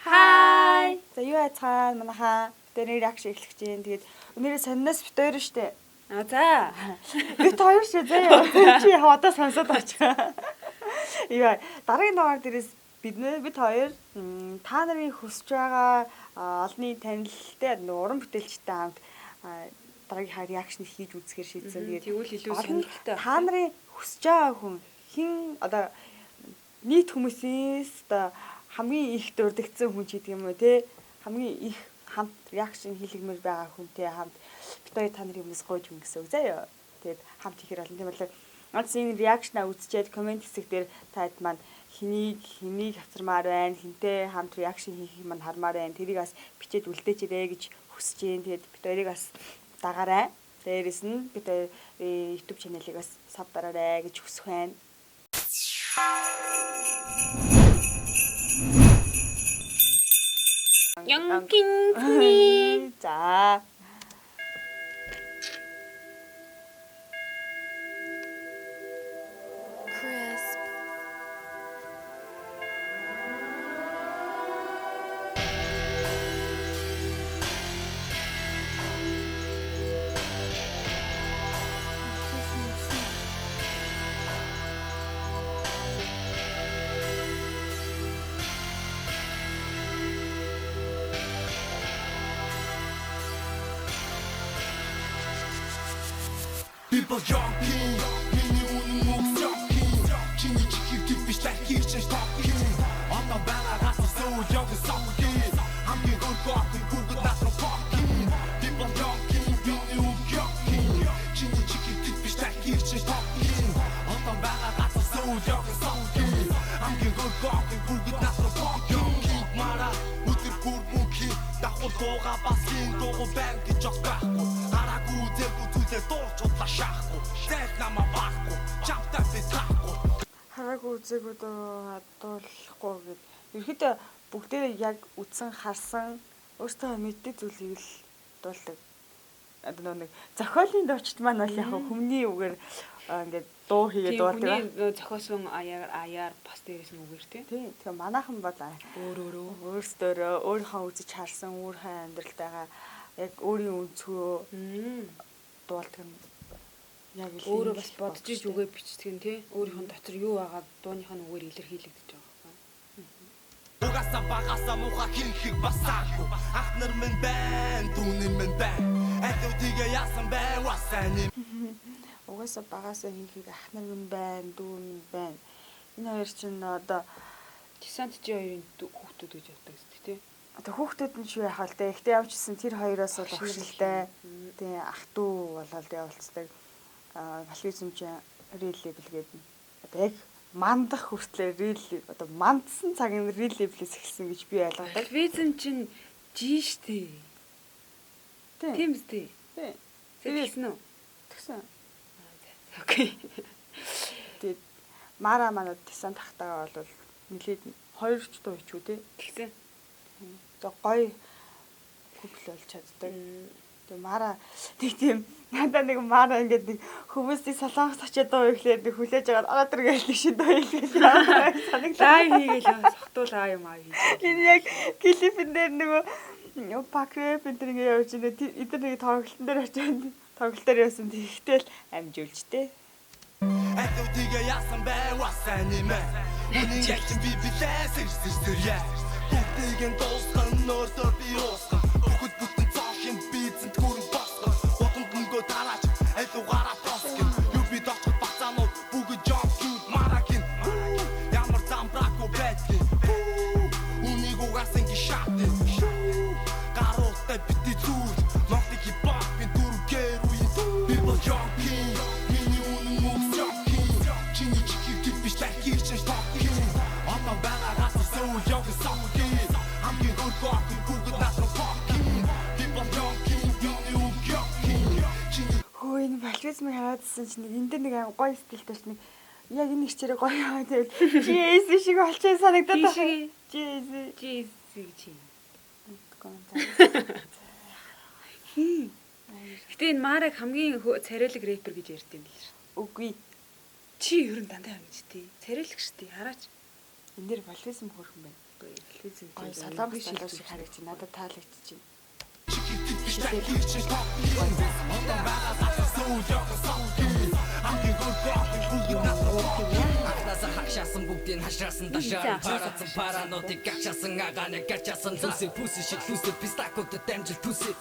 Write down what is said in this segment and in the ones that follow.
Hi. За юу айцгаана манайхаа дээр реакшн эхлэх гэж байна. Тэгээд өнөөдөр сонноос бит хоёр штэ. За. Бит хоёр шүү заяа. Чи одоо сонсоод очих. Яа, дараагийн дугаар дээрээс бид хоёр та нарын хүсэж байгаа олонний танилтай уран бүтээлчтэй хамт дараагийнхаа реакшн хийж үзэхээр шийдсэн. Тэгээд тэгвэл илүү сонирхолтой. Та нарын хүсэж байгаа хүн хин одоо нийт хүмүүсээс одоо хамгийн их дурддагсан хүн ч гэдэг юм уу те хамгийн их хамт реакшн хийлгэмээр байгаа хүнтэй хамт бид хоёр та нарын өмнөөс гойж юм гэсэн үг заяа. Тэгээд хамт хийхэр олон тийм болохоор онц энэ реакшнаа үзчихэд комент хэсэг дээр таад маань хэнийг авчирмаар байна, хинтээ хамт реакшн хийх юм хармаар байна. Тэрийг бас бичээд үлдээчээрэй гэж хүсэж байна. Тэгээд бид хоёрыг бас дагаарай. Дээрээс нь бид YouTube channel-ыг бас саб дараарай гэж хүсэх байна. Янгин за. People jogging, миний үнэн мөс jogging. Чиний чихийг типиш тахих чиш talking. Одоо байгаагаас суу яг савгийн. Хамгийн гол бүгд насруу fucking. People jogging, миний үнэн jogging. Чиний чихийг типиш тахих чиш talking. Одоо байгаагаас суу яг савгийн. Хамгийн гол бүгд насруу fucking. Мара өдөр бүр бүхий давхар тууга бас ин дуу байн гэж байхгүй. Хараагүй зэрэг үзэл дуурчулаа шахахгүй. Зэт намаа бахгүй. Чамтай би таахгүй. Хараагүй үзээгүүд дуулахгүй гэд. Ерөөдөө бүгдээ яг үтсэн харсан өөртөө мэддэг зүйлийг л дуулдаг. Одоо нэг зохиолын дурчд маань бол яг хүмүүний үгээр ингээд дуу хийгээд дуулдаг. Хүний зохиосон аяар бас дээрээс нь үгээр тий. Тэгээ манайхан бол өөртөө өөрийнхөө үзэж харсан өөрийнхөө амьдралтайгаа яг өөрийн өнцгөө дуулдаг юм. Яг л өөрөө бас бодож иж үгээ бичдэг нь тий. Өөрийнхөө дотор юу байгаа дууныхаа үгээр илэрхийлэгдэж байгаа юм. Угаасаа багасаа муха хийх бас таагүй. Ах нар минь байна, дүүнэн минь байна. Эдүүдигээ яасан байвасаа нэм. Угаасаа багасаа хийхийг ах нар минь байна, дүү минь байна. Энэ хоёр чинь одоо Десант чи хоёрын хүүхдүүд гэж явдаг зү тий. Одоо хүүхдүүд нь шүү яхаа л дээ. Ихтэй явжсэн тэр хоёроос бол өгшөлтэй. Тэгээ ах дүү болоод явуулцдаг. Балвизм чи real level гэдэг. Одоо яг мандах хүртлээр real одоо мандсан цаг нь real level-ээс эхэлсэн гэж би ойлгодог. Балвизм чинь G штэ. Тийм үстэй. Тийм. Тэгсэн үү? Тэгсэн. Окей. Тэгээд Мара манад десант тахтагаа бол нэлээд 2 ч дуу ичүү те. Тэгсэн. За гоё хөвл болж чаддаг. Тэгээ Мара тийм надаа нэг Мара ингээд нэг хүмүүсийг солонгос очиад дуу иглээд нэг хүлээж агаад ороод иргээл нэг шин дуу иглээд санагдлаа. Лайв хийгээл сохтуулаа юм аа хийж. Энэ яг клипэн дээр нөгөө пакрэп энэ нэг явж байгаа. Эдгээр нэг тоглолтын дээр очиад тоглолтоор явсан тэгтэл амжуулжтэй. Эдүүдигээ яасан байвасаа нэмэ. Үнэн ялчин би билээ сэрсэрсэрья. Бүгдийг нь дуусган нөртөө би уусган. Бүгд бүтэн цаашин бийцэнд хүрэн босгон. Бодонд мөнгөө тараач эдугаараа тосгон. Юу би доцох бацаанууд бүгд жогчуд марагин. Ямар замбрако бэтгин. Үнийг угаасан ги шатин. Гаруутай бити зүр. Ногти хипхоп би дүргээр үе. People jogging. Миний үнэн мөс jogging. Чиний чихийг типиш тахих чиш talking. Одоо байгаагаас суу яг савгийн. Хамгийн гол бүгд насруу fucking. People jogging. Миний үнэн jogging. Хөө энэ балвизмыг хараадсан чинь энэ дээр нэг гоё стилтэй чинь яг энэ ихчээрээ гоё яваа тэгэл GS шиг болчихсон санагдаад байна. GS гэж юм. Гэтэ энэ Мараг хамгийн царайлаг рэпер гэж ярьд юм биш. Үгүй. Чи ер нь дандаа ингэж тий. Царайлаг штий. Хараач. Энд дэр балвизм хөрхөн байна. Телевизэн Гой дээр солонгос шилдэг залуу шиг харагдаж байна. Надад таалагдаж байна. Ахнасаа хагшаасан бүгдийг хашаасан дашаар парацсан паранодыг гачаасан агааны гачаасан зүсээ пүсэ шиг лүсэ пистакот дамжил түсэ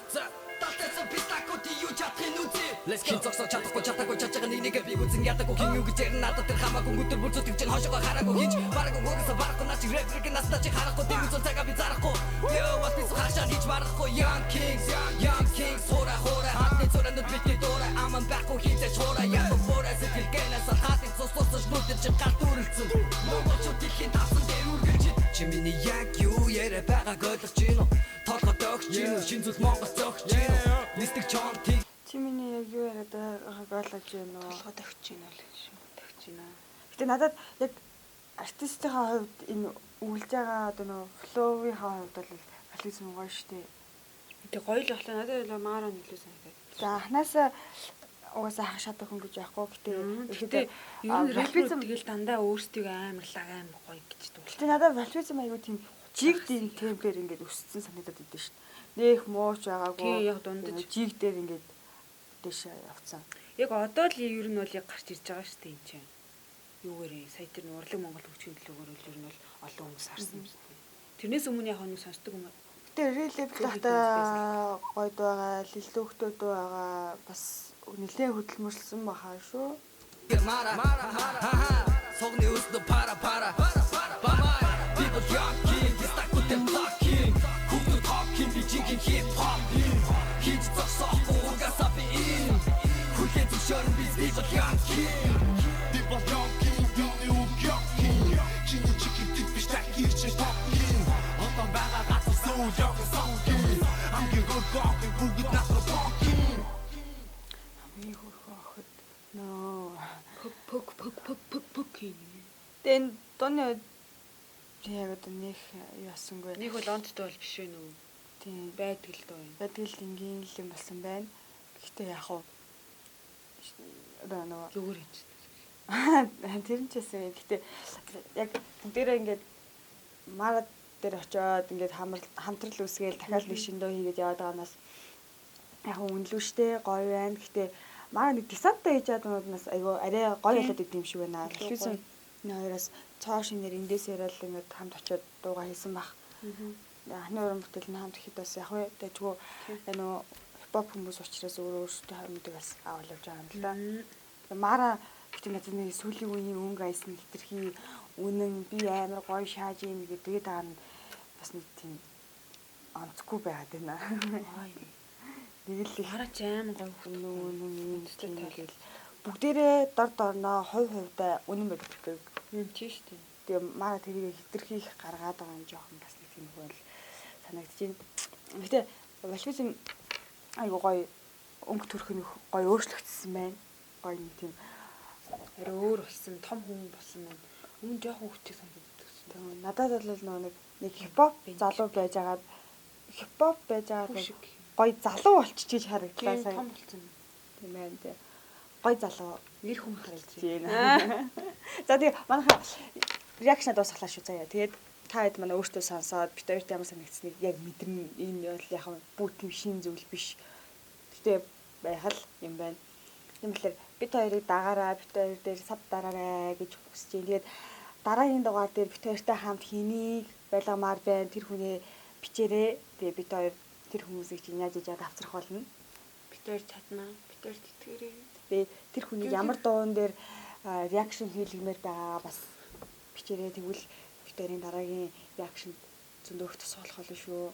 татсан пистакот юу чадхын үгүй Let's get зогсоо чадахгүй чатаагаа нэг би үзэн ядаагүй хин юу гэж ярина надад тэр хамаагүй өдөр бүр зүтгэж чинь хошоогоо хараагүй хийж бараагүй угсаа барахгүй наа чи реплик настаа чи харахгүй тийм үзэл цагаа би зарахгүй ёо what is хашаа хийж барахгүй young kings хора хатны зуранд битээ дора аман байхгүй хийжээ шуураа яг форас хэлгэнээс хатны цоцсоос нүдэн чи галт үрэлцэн монголчууд дэлхийн тавсан дээр үргэлж чи миний яг юу яриа байгаа ойлгож гинөө толгой догч гинөө шин зүйл монгол зогч гинөө листик чонтыг Чи миний яг юу яриад байгааг ойлгож байна уу? толгой төгч юм бол шүү. Төгч байна. Гэтэ надад яг артистийнхаа хувьд энэ үйлж байгаа одоо нөө флоуийнхаа хувьд бол ализм гоё штэ. Тэг гоё л болохоо надад л маараа нөлөө санагдаад. За анханасаа угаасаа хашаадаг хүн гэж яахгүй. Гэтэ ер нь рэпизм тэгэл дандаа өөрсдөө амар гоё гэж дуулах. Гэтэ надад валфизм аягүй тийм жиг дийн темпээр ингээд өссөн санагдаад идэв штэ. Нэх мууч байгаагүй. Тий яг дундаж жиг дээр ингээд дэш явцсан. яг одоо л ер нь бол яг гарч ирж байгаа шүү дээ энэ чинь. Юугээрээ сая тэр урлаг Монгол хөгжийн төлөөгөр л ер нь бол олон хүмүүс харсан юм шүү дээ. Тэрнээс өмнө яг нэг сонсдог юм. Гэтэ релев тахта гойд байгаа, лилүүхтүүд байгаа бас нэлээд хөдөлмөрлсөн бахаа шүү. Mara, sogni usno para Bamai, people yanking, this like with them blocking Who the talking, be jigging hip hop Хийж зогсоо угаасаа би in Хүлээж зөвшөөрн biz people yanking People yanking, юуны үг yanking Чиний чикийг тик биш тахир чи talking Отон байгаа гацсан сүү явсан саугийн Хамгийн гөргөөхөн бүгд насраа talking Хамгийн хөрхөө охид нөө пөк юм. Тэн тоны яг одоо нэг яасангүй. Нэг бол онцтой бол биш вэ нүү. Тийм Байдаг л доо юм. байдаг л энгийн л юм болсон байна. Гэхдээ яг уу одоо нөгөө Зүгээр юм чинь. тэр нь ч гэсэн гэхдээ яг бүгдээрээ ингээд марад дээр очиод ингээд хамтрал үсгээл дахиад нэг шиндөө хийгээд яваад байгаанаас яг үнэлүү штэ гоё байна. Гэхдээ маа нэг десантаа хийж чад юмудаас айгүй арай гоё болоод идэв юм шиг байна. Телевизэн нөөрэс цоо шинээр эндээс яриад ингээд хамт очиод дуугаа хийсэн баг. Ахны уран бүтээл нь хамт ихэд бас яг уу тэгвгүй нөгөө хипхоп хүмүүс учраас өөрөөсөө хамтдаг бас авал явж байгаа юм л да. Мара гэдэг надад нэг сүүлийн үеийн өнгө айсан хэтэрхий үнэн би амар гоё шааж юм гэдэг даа нь бас нэг тийм онцгүй байгаад байна. Нэг л их Хараач амар гоё үнэн тийм тэгэл бүгдээрээ дор дорноо хувьдаа үнэн байдаг. юм тийш үү. Тэгээ маа тэрийг хэтэрхийх гаргаад байгаа юм жоохон бас нэг тийм хөл санагдаж байна. Гэтэ валфизм айгуу гоё өнгө төрхөний гоё өөрчлөгдсөн байна. Гоё нэг тийм Арай өөр болсон, том хүн болсон байна. Өмнө жоохон хүчтэй санагддаг шин. тийм надад бол нэг хипхоп залуу байж байгаа хипхоп байж байгаа гоё залуу болчих гэж харагдлаа сая. Том болсон. Тийм байна тий. Гоё залуу Нэр хүн харагдаж байна. За тэгээ манайха реакшн дуусглаа шүү заяа. Тэгээд та хэд манай өөртөө сонсоод бит хоёрт ямар санагдсныг яг мэдэрнэ. Энэ бол яг бүтэн шин зүйл биш. Гэтэ байхал юм байна. Тийм болохоор бит хоёрыг дагаараа бит хоёр дээр сав дараарай гэж хүсэж байна. Тэгээд дараагийн дугаар дээр бит хоёртай хамт хийнийг байлгамаар байна. Тэр хүнээ бичээрэй. Тэгээ бит хоёр тэр хүмүүсийг чинь яаж яаж авчрах болно. Бид хоёр чадна. Бид хоёр тэтгэрээ. Тэгээ тэр хүний ямар дуун дээр реакшн хийлгэмээр байгаа бас бичээрэй. Тэгвэл бит хоёрын дараагийн реакшн зөндөөх тусгах болно шүү.